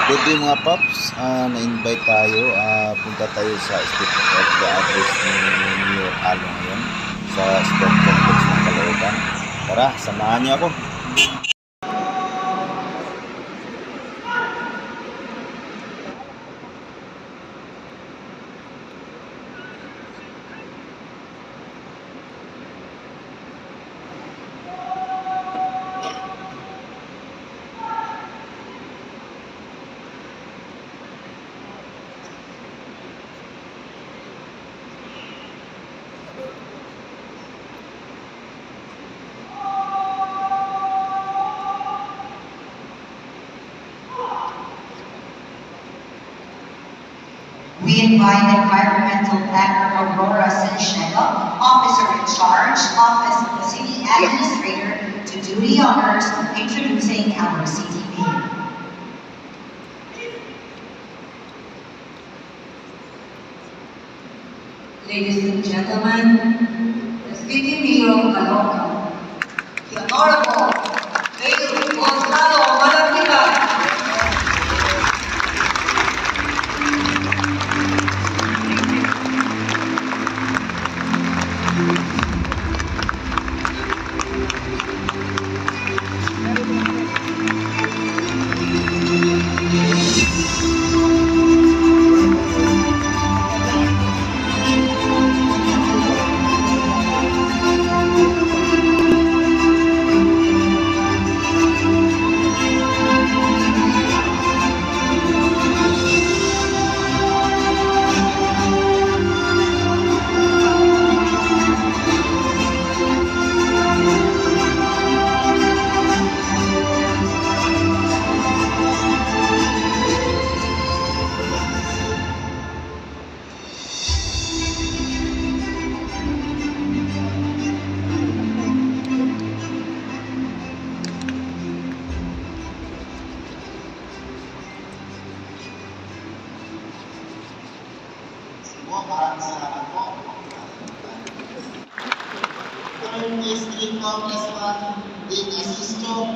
Good day mga paps, na-invite tayo, punta tayo sa State of the Address ni Mayor Alo ngayon sa Sport Complex ng Caloocan. Tara, samahan niyo ako. We invite Environmental Planner Aurora Sanchega, Officer in Charge, Office of the City Administrator, to do the honors of introducing our CTP. Ladies and gentlemen, the City Mayor of Caloocan, the Honorable Mayor Gonzalo Malapitan. Maraming salamat po. Third District Congressman Dean Asisto,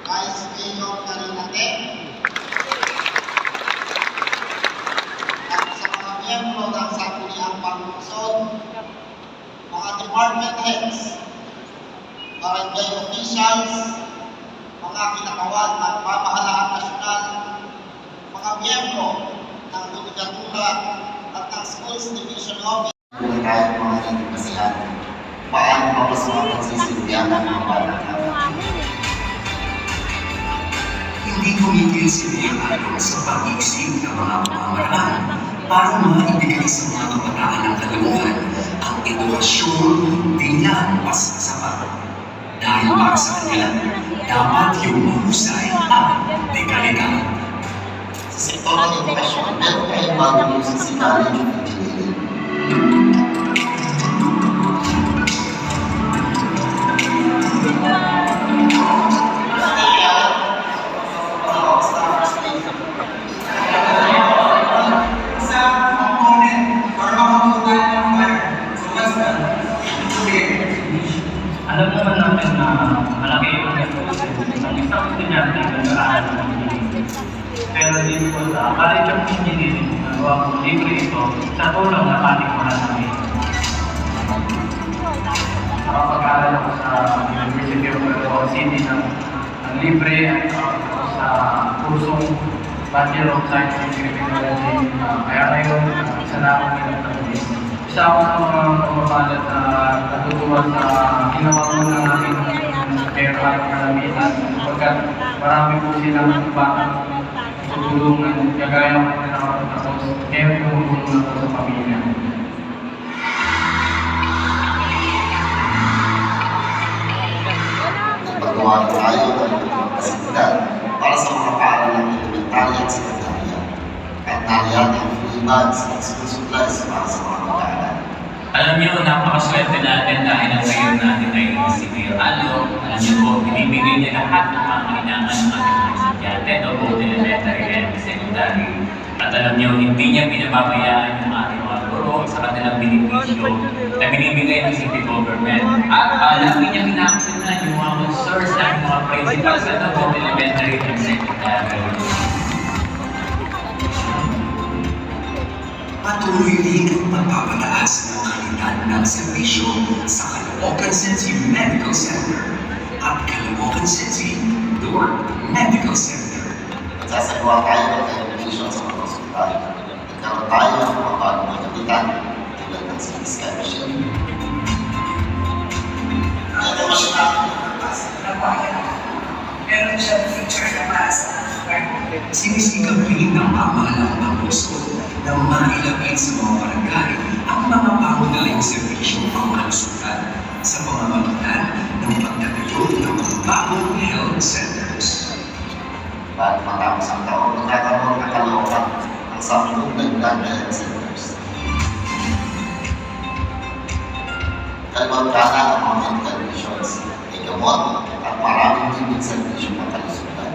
Vice Mayor Carinate, at sa mga miyembro ng Sangguniang Panglusod, mga department heads, barangay officials, mga kinakawan ng pamahalaan nasyonal, mga miyembro ng Lumigatura at ng Schools Division Office. Kung tayo mga nagpasihan, paano mapasama ang sisilbihan ng mga bata natin? Hindi kumigil si Mayor Alo sa pag-iisip ng mga pamamaraan para maibigay sa mga kabataan ng Caloocan ang edukasyon bilang pasasapat. Dahil para sa kanila, dapat yung mahusay ang legalidad. Sa sektor ng edukasyon, meron tayong bagong music si College of Engineering. Alam naman natin na malaki yung gastos ng isang estudyante na nag-aaral ng engineering. Pero dito po sa College of Engineering, nagawa po libre ito sa tulong na patikmahan namin. Nakapag-aaral ako sa University of Caloocan City ng libre at sa kursong Bachelor of Science in Technology. Kaya ngayon, isa na ako pinagtagulis. Isa ako sa mga pumapalad na natutuwa sa ginawa ko ng aking pera at kalamitan sapagkat marami po silang batang tutulungan. Kagaya ko na nakapagtapos, kaya tumulong ako sa pamilya. Paggawa tayo ng kapasidad para sa mga paaralang elementarya at sekundarya. At nariyan ang free bags at school supplies para sa mga mag-aaral. Alam niyo, napakaswerte natin dahil ang mayor natin ay si Mayor Alo. Alam niyo po, binibigay niya lahat ng mga kailangan ng ating mga estudyante, both elementary and secondary. At alam niyo, hindi niya pinababayaan yung ating mga guro sa kanilang benepisyo na binibigay ng city government. At lagi niya pinakasinan yung mga concerns ng principals na po, elementary and secondary. Patuloy din ang pagpapataas ng kalidad ng serbisyo sa Caloocan City Medical Center at Caloocan City North Medical Center. Nagsasagawa tayo ng renovation sa mga ospital. Nagkaroon tayo ng mga bagong kapitan tulad ng CT scan machine. Ito machine natin Meron siyang feature na para sa sinisikap rin ng pamahalaan ng Luzon na mailapit sa mga barangay ang mga pangunahing serbisyo pangkalusugan sa pamamagitan ng pagtatayo ng mga bagong health centers. bago matapos ang taon, magkakaroon ng Caloocan ng 10 dagdag na health centers. Kalibagkana ang mga medical missions, may gamot at maraming tibig serbisyo ng kalusugan.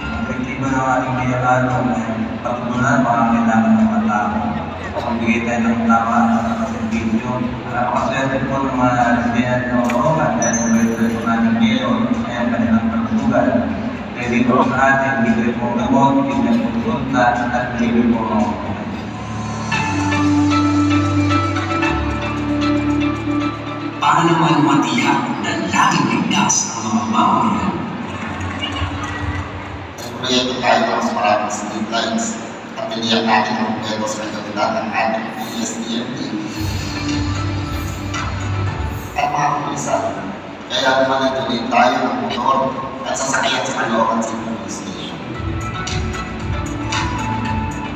Ang objektibo ng ating mayarano ay patutunan pangangailangan ng mga tao. Magbigay tayo ng tama at kaservisyo. Napakaswerte po ng mga residente ng Caloocan dahil mabalik po natin ngayon ay ang kanilang pagtutugan. Pwede po sa atin, libre po ang gamot, libre po ang sulta, at libre po ang mga para naman matiyak na laging ligtas ang mga mamamayan. Nagproyekto tayo ng mas maraming street lights at tiniyak natin ang proyekto sa kagawin ng ating PSDMP at mga kapulisan. Kaya naman nag-donate tayo ng motor at sasakyan sa Caloocan City Police Station.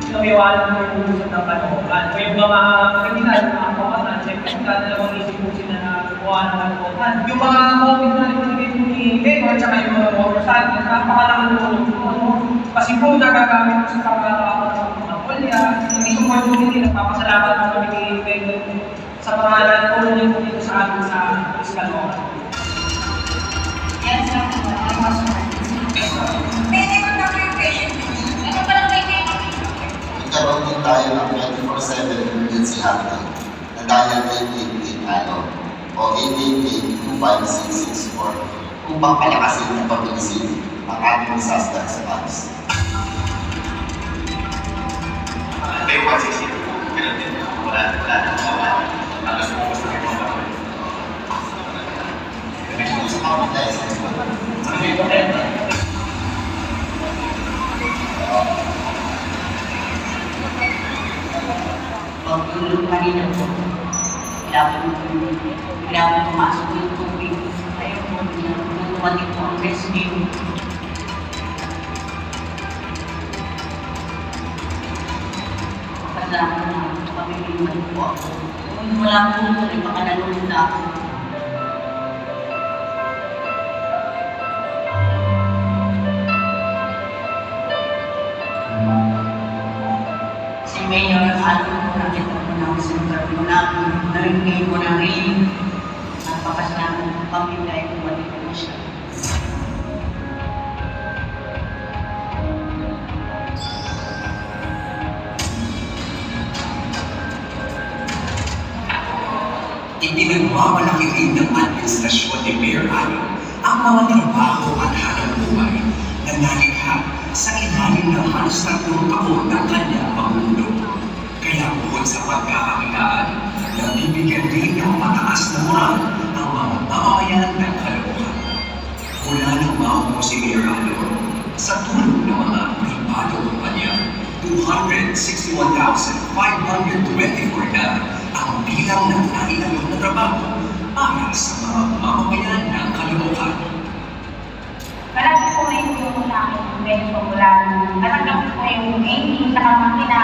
Lumiwanag mo yung usap ng Caloocan. O yung mga kriminal, mga kawasan, siyempre dalawang isip po sila na gumawa ng Caloocan. Yung mga COVID na nilagay po ni Mayor, tsaka yung mga motorcycle, napakalaking tulong po. Kasi po nagagamit po sa pagkakaroon ng mga polya. Hindi ko po yung hindi nagpapasalamat po kami ni Mayor sa pangalan tulong niyo po dito sa amin sa Caloocan. Yes, sir. Pwede mo na kayo patient. Ano pa lang kayo Nagkaroon din tayo ng 24/7 emergency hotline na dial 888 o 888-25664 upang palakasin at pabilisin ang ating disaster response. Ito yung 160. Ganun din. Wala na naman. Halos po gusto rin mga Sa mga license mo, pagtulog kanina po. Kailangan pumasok yung tubig. Ayaw po, dumating po ang rescue. Kasama na pamiliman po ako. Kung wala po ito, baka nalulog na ako. Si Mayor, alam ko na kita po na sa lugar mo na narimigay ko na rin. Napakasalamat ng pamilya ay kumalik na siya. Ipinagmamalaki rin ng administrasyon ni Mayor Ano ang mga trabaho at hanap buhay na nalikha sa ilalim ng halos 3 taon ng kanyang pamumuno. Kaya bukod sa pagkakakitaan, nabibigyan rin ng mataas na moral ang mga mamamayan ng Caloocan. Mula nang maupo si Mayor Ano, sa tulong ng mga pribado kumpanya, 261,524 na ang bilang ng nailalong na trabaho para sa mga mamamayan ng Caloocan. Malaki po na yung tulong sa akin ng Venus Popular. Natanggap po yung training sa kamakina.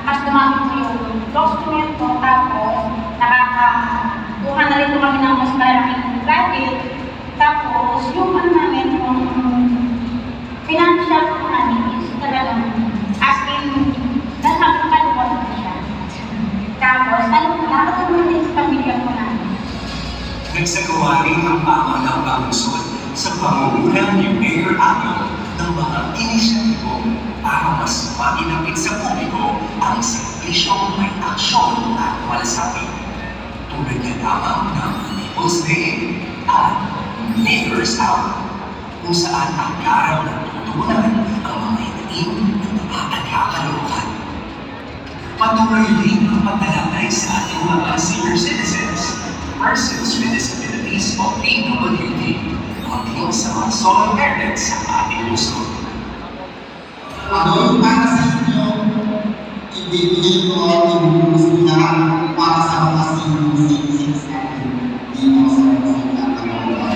Mas dumami po yung document po. Tapos, nakakakuha na rin po kami ng mas malaking gadget. Tapos, yung ano namin, yung financial po namin is talagang as in, nasakaluan po siya. Tapos, ano po, nakatulong din sa pamilya po namin. Nagsagawa rin ang pamahalang pangusod sa pangunguna ni Mayor Ano ng mga inisyatibo para mas mailapit sa publiko ang serbisyong may aksyon at malasakit. Tulad na lamang ng Couples Day at Mayor's Hour, kung saan ang araw ng tutunan ang mga hinaing ng mga nagkakalokan. Patuloy rin ang pagtalalay sa ating mga senior citizens, persons with disabilities o PWD, maging sa mga solo parents sa ating lungsod. Ano yung para sa inyo, ibibigay ko at ibubus ko lahat para sa mga senior citizens natin dito sa mga Caloocan.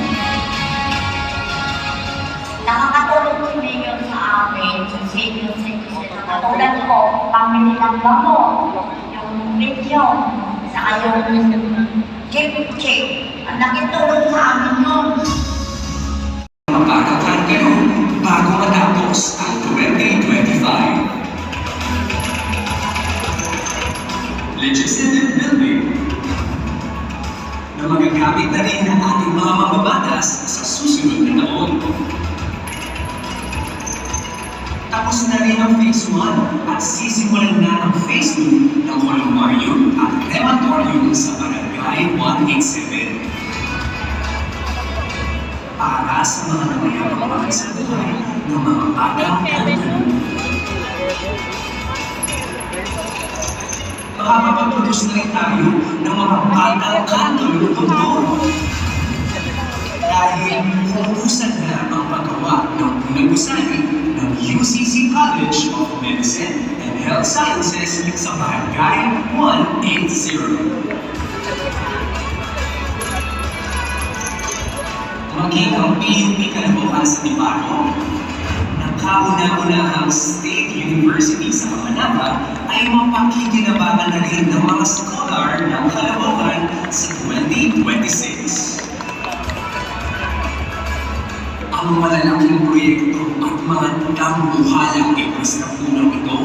Nakakatulong si Mayor sa amin, sa senior citizen. Katulad ko, pamili ng gamot, yung video, saka yung gift check. Ang laking tulong sa amin yun. Magkakaroon kayo bago matapos ang 2025. Legislative building na magagamit na rin ng ating mga mambabatas sa susunod na taon. Tapos na rin ang Phase 1 at sisimulan na ang Phase 2 ng Columbarium at Crematorium sa Barangay 187. Para sa mga namayabang sa buhay ng mga batang kaluluwa. Makakapag-produce na rin tayo ng mga batang kaluluwa. Dahil umuusan na ang paggawa ng unang gusali ng UCC College of Medicine and Health Sciences sa Barangay 180. Maging ang PUP Caloocan sa Tiparo, ng kauna-unahang State University sa Manila ay mapakikinabangan na rin ng mga scholar ng Caloocan sa 2026. Ang malalaking proyekto at mga tambuhalang infrastrukturang ito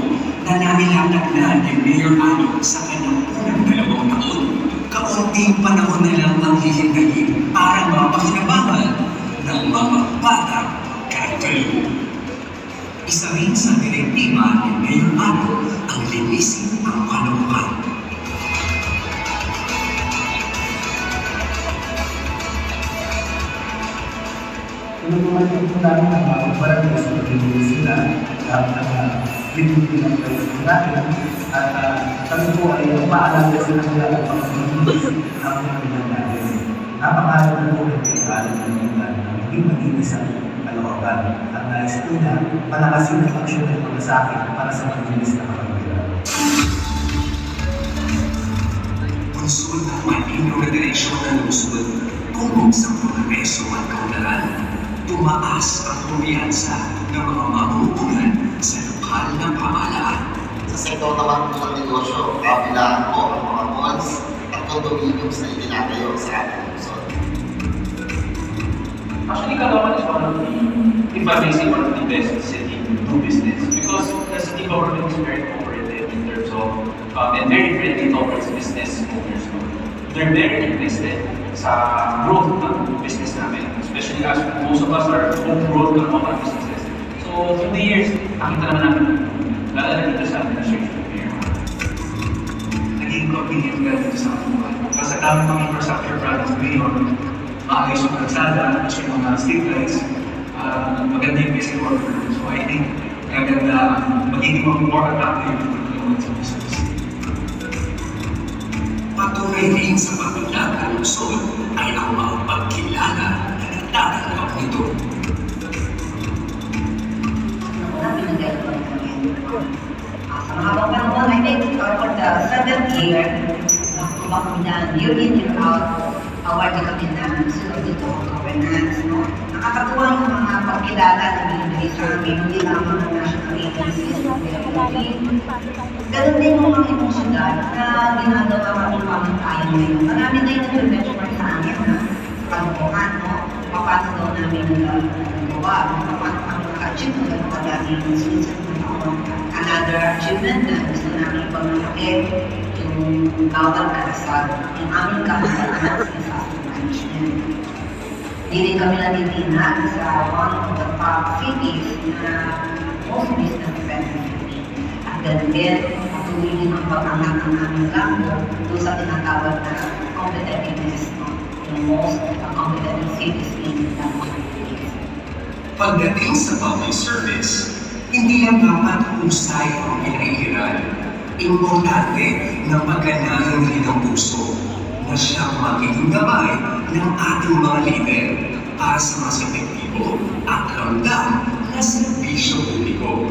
na nanilatag na ni Mayor Along sa kanyang unang 2 taon. Kaunting panahon na lang ang hihintayin para mapakinabangan ng mga batang kaluluwa. Isa rin sa direktiba ni Mayor Along ang linisin ang Caloocan. Tulungan po namin ang mga barangay sa pagiging sila at pinipin ang pagiging natin at kami po ay maaalala sa kanila at pagiging ang pagiging natin. Napakahalaga po ng kailangan ng mga hindi maginis ang Caloocan at nais po na palakasin ang aksyon ng mga sa akin para sa maginis na kapagbiran. Punsod ng maling organizasyon ng lungsod tungkol sa progreso at kaunlaran. Tumaas ang kumpiyansa ng mga mamumuhunan sa lokal ng pamahalaan. Sa sektor naman po ng negosyo, kabilaan po ang mga malls at condominiums na itinatayo sa ating lungsod. Actually, Caloocan is one of the, if I may say, one of the best city to do business because the city government is very cooperative in terms of and very friendly towards business owners. They're very interested sa growth ng business namin, especially as most of us are homegrown Caloocan businesses. So, through the years, nakita naman namin, lalo na dito sa administration of Mayor. Naging convenient ka dito sa Caloocan. Kasi kami mga infrastructure projects ngayon, maayos yung kalsada, at yung mga street lights, maganda yung basic order. So I think maganda, magiging more attractive yung sa business. Patuloy rin sa paglalag ng lungsod ay ang mga pagkilala na nagtatanggap nito. Sa mahabang panahon, I think for the 7th year, nakuha kami na year in, year out, award kami na sunod dito ang governance. No? Nakakatuwa yung mga pagkilala na binibigay sa amin, hindi lamang ng national agencies, ganun din yung mga emosyonal na ginagawa kami pamantayan ngayon. Marami na yung nag-benchmark sa amin na Caloocan, no? Paano daw namin nagawa, paano kami naka-achieve na gano'n kadaming susunod na taon. Another achievement na gusto namin pagmalaki, yung bawal karasal, yung aming kahasalan sa disaster management. Hindi rin kami natitinag sa one of the top cities na most business friendly. At ganun din, patuloy din ang pag-angat ng aming kampo doon sa tinatawag na competitiveness, no? Yung most competent citizen ng Philippines. Pagdating sa public service, hindi lang dapat husay ang pinaihiran. Importante na maganahan rin ang puso na siyang magiging gabay ng ating mga leader para sa mas epektibo at ramdam na serbisyo publiko.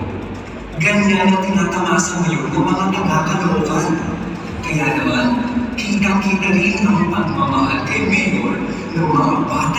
Ganyan ang tinatamasa ngayon ng mga taga-Caloocan. Kaya naman, kitang-kita rin ang pagmamahal kay Mayor ng mga bata